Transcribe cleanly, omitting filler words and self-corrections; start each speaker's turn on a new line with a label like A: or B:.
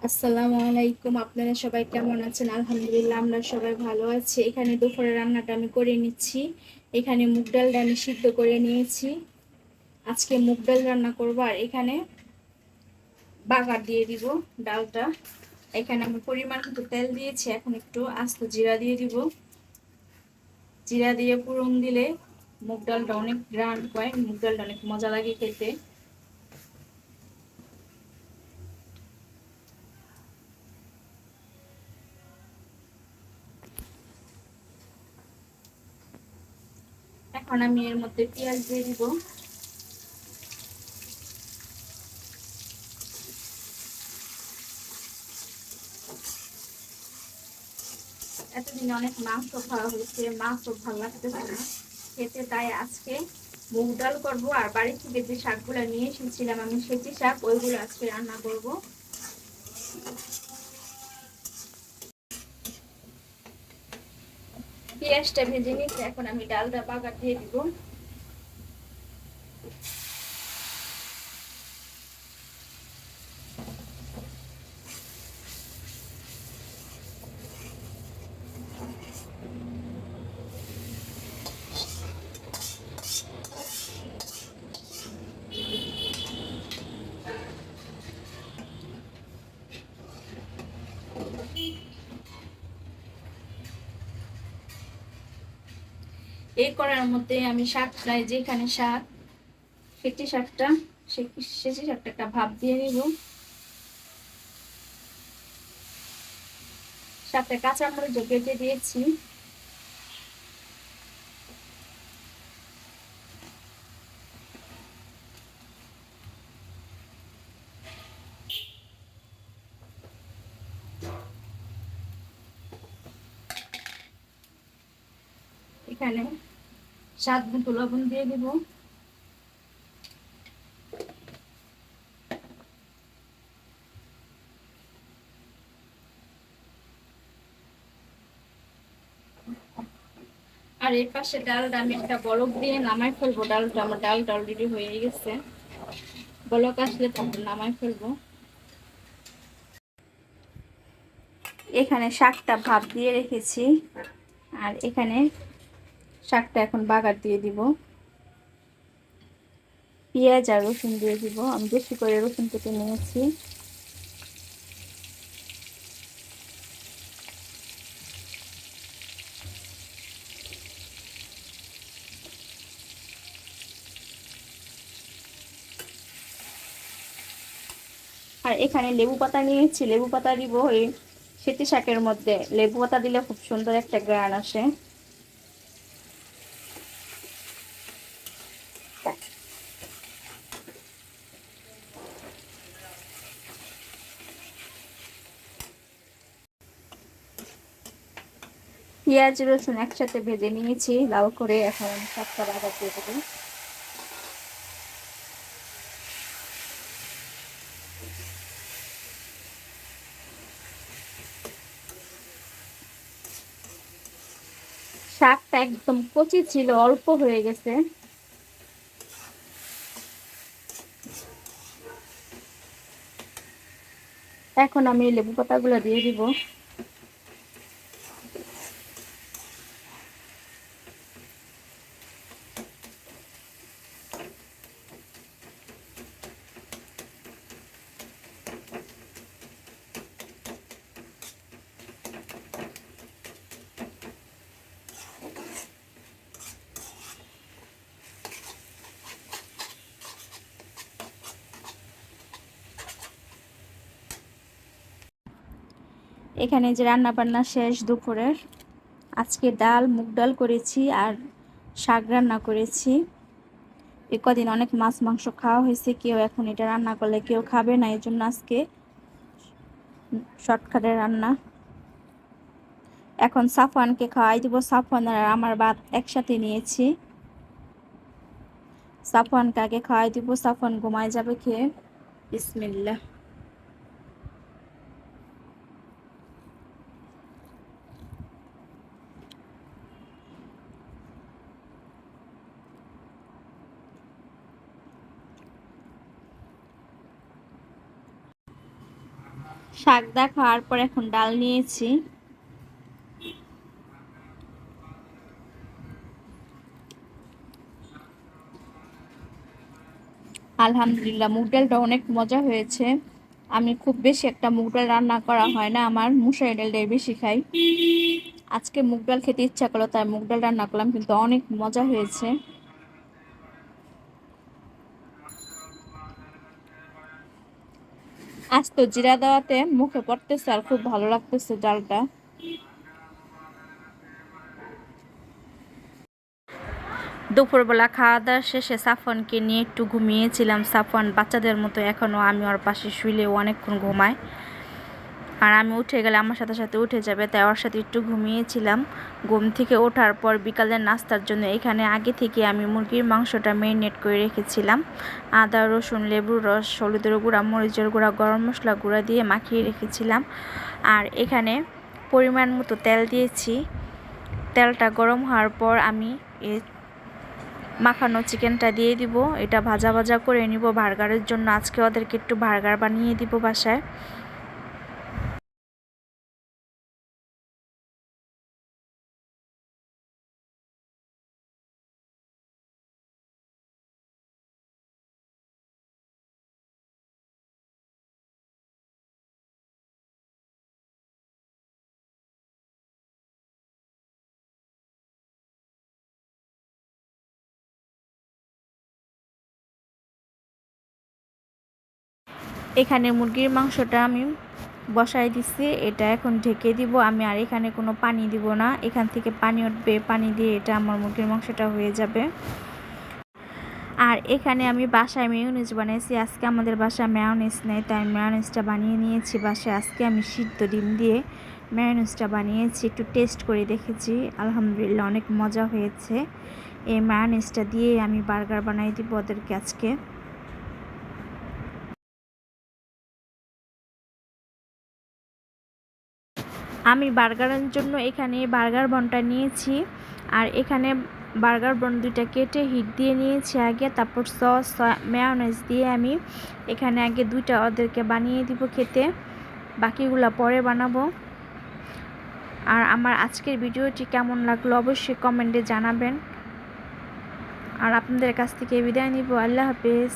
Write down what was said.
A: আসসালামু আলাইকুম। আপনারা সবাই কেমন আছেন? আলহামদুলিল্লাহ আমরা সবাই ভালো আছি। এখানে দুপুরের রান্নাটা আমি করে নিচ্ছি। এখানে মুগ ডালটা আমি সিদ্ধ করে নিয়েছি। আজকে মুগ ডাল রান্না করব। আর এখানে বাগার দিয়ে দিব ডালটা। এখানে আমি পরিমাণ মতো তেল দিয়েছি। এখন একটু আস্ত জিরা দিয়ে দিব। জিরা দিয়ে ফোড়ন দিলে মুগ ডালটা অনেক গ্রান্ড হয়, মুগ ডালটা অনেক মজা লাগে খেতে। এখন আমি এর মধ্যে পেঁয়াজ দিয়ে দিব। এতদিন অনেক মাংস খাওয়া হয়েছে, মাংস ভালো লাগতেছে না খেতে, তাই আজকে মুগ ডাল করবো। আর বাড়ি থেকে যে শাকগুলো নিয়ে এসেছিলাম আমি, সেচি শাক, ওইগুলো আজকে রান্না করব। পেঁয়াজটা ভেজে নিয়েছি, এখন আমি ডালটা বাগার দিয়ে দিব। এই করার মধ্যে আমি শাকটা, যেখানে শাক, সেচি শাকটা, সেচি শাকটা একটা ভাপ দিয়ে নিব। সাথে কাঁচামরিচ কেটে দিয়েছি। এখানে স্বাদ মতো লবণ দিয়ে দিব। আর এর পাশে ডালটা আমি একটা বরফ দিয়ে নামাই ফেলবো। ডালটা অলরেডি হয়ে গেছে, বলক আসলে তখন নামাই ফেলবো। এখানে শাকটা ভাপ দিয়ে রেখেছি, আর এখানে শাকটা এখন বাগার দিয়ে দিব। পেঁয়াজ আর রসুন দিয়ে দিব। আমি বেশি করে রসুন কেটে নিয়েছি। আর এখানে লেবু পাতা নিয়েছি, লেবু পাতা দিব। এই সেতি শাকের মধ্যে লেবু পাতা দিলে খুব সুন্দর একটা ঘ্রাণ আসে। পেঁয়াজ রসুন একসাথে ভেজে নিয়েছি লাল করে। এখন শাকটা বাগার দিয়ে দেবো। শাকটা একদম কচি ছিল, অল্প হয়ে গেছে। এখন আমি লেবু পাতাগুলো দিয়ে দিব। এখানে যে রান্না বান্না শেষ দুপুরের। আজকে ডাল, মুগ ডাল করেছি আর শাক রান্না করেছি। এ কদিন অনেক মাছ মাংস খাওয়া হয়েছে, কেউ এখন এটা রান্না করলে কেউ খাবে না, এই জন্য আজকে শর্টকাটে রান্না। এখন সাফওয়ানকে খাওয়াই দিব। সাফওয়ান আর আমার ভাত একসাথে নিয়েছি। সাফওয়ানকে আগে খাওয়াই দিব, সাফওয়ান ঘুমায় যাবে খেয়ে। বিসমিল্লাহ। শাক খাওয়ার পর এখন ডাল নিয়েছি। আলহামদুলিল্লাহ, মুগ ডালটা অনেক মজা হয়েছে। আমি খুব বেশি একটা মুগ ডাল রান্না করা হয় না, আমার মুসুরি ডালটাই বেশি খাই। আজকে মুগ ডাল খেতে ইচ্ছা করলো তাই মুগ ডাল রান্না করলাম, কিন্তু অনেক মজা হয়েছে। আজ তো জিরা দেওয়াতে মুখে পড়তেছে আর খুব ভালো লাগতেছে ডালটা। দুপুরবেলা খাওয়া দাওয়া শেষে সাফওয়ানকে নিয়ে একটু ঘুমিয়েছিলাম। সাফওয়ান বাচ্চাদের মতো এখনও আমি ওর পাশে শুইলে অনেকক্ষণ ঘুমায়, আর আমি উঠে গেলে আমার সাথে সাথে উঠে যাবে, তাই ওর সাথে একটু ঘুমিয়েছিলাম। ঘুম থেকে ওঠার পর বিকালের নাস্তার জন্য এখানে আগে থেকে আমি মুরগির মাংসটা ম্যারিনেট করে রেখেছিলাম। আদা, রসুন, লেবুর রস, হলুদের গুঁড়া, মরিচের গুঁড়া, গরম মশলা গুঁড়া দিয়ে মাখিয়ে রেখেছিলাম। আর এখানে পরিমাণ মতো তেল দিয়েছি। তেলটা গরম হওয়ার পর আমি মাখানো চিকেনটা দিয়ে দিব। এটা ভাজা ভাজা করে নিব বার্গারের জন্য। আজকে ওদেরকে একটু বার্গার বানিয়ে দিব বাসায়। এখানে মুরগির মাংসটা আমি বসাই দিচ্ছি, এটা এখন ঢেকে দিব আমি। আর এখানে কোনো পানি দিব না, এখান থেকে পানি উঠবে, পানি দিয়ে এটা আমার মুরগির মাংসটা হয়ে যাবে। আর এখানে আমি বাসায় মেয়োনিজ বানিয়েছি। আজকে আমাদের বাসায় মেয়োনিজ নেই, তাই মেয়োনিজটা বানিয়ে নিয়েছি বাসায়। আজকে আমি সিদ্ধ ডিম দিয়ে মেয়োনিজটা বানিয়েছি, একটু টেস্ট করে দেখেছি, আলহামদুলিল্লাহ অনেক মজা হয়েছে। এই মেয়োনিজটা দিয়ে আমি বার্গার বানাই দিব ওদেরকে আজকে। আমি বার্গারের জন্য এখানে বার্গার বনটা নিয়েছি, আর এখানে বার্গার বন দুইটা কেটে হিট দিয়ে নিয়েছি আগে, তারপর সস মেয়োনিজ দিয়ে আমি এখানে আগে দুইটা ওদেরকে বানিয়ে দিব খেতে, বাকিগুলো পরে বানাবো। আর আমার আজকের ভিডিওটি কেমন লাগলো অবশ্যই কমেন্টে জানাবেন। আর আপনাদের কাছ থেকে বিদায় নিব। আল্লাহ হাফেজ।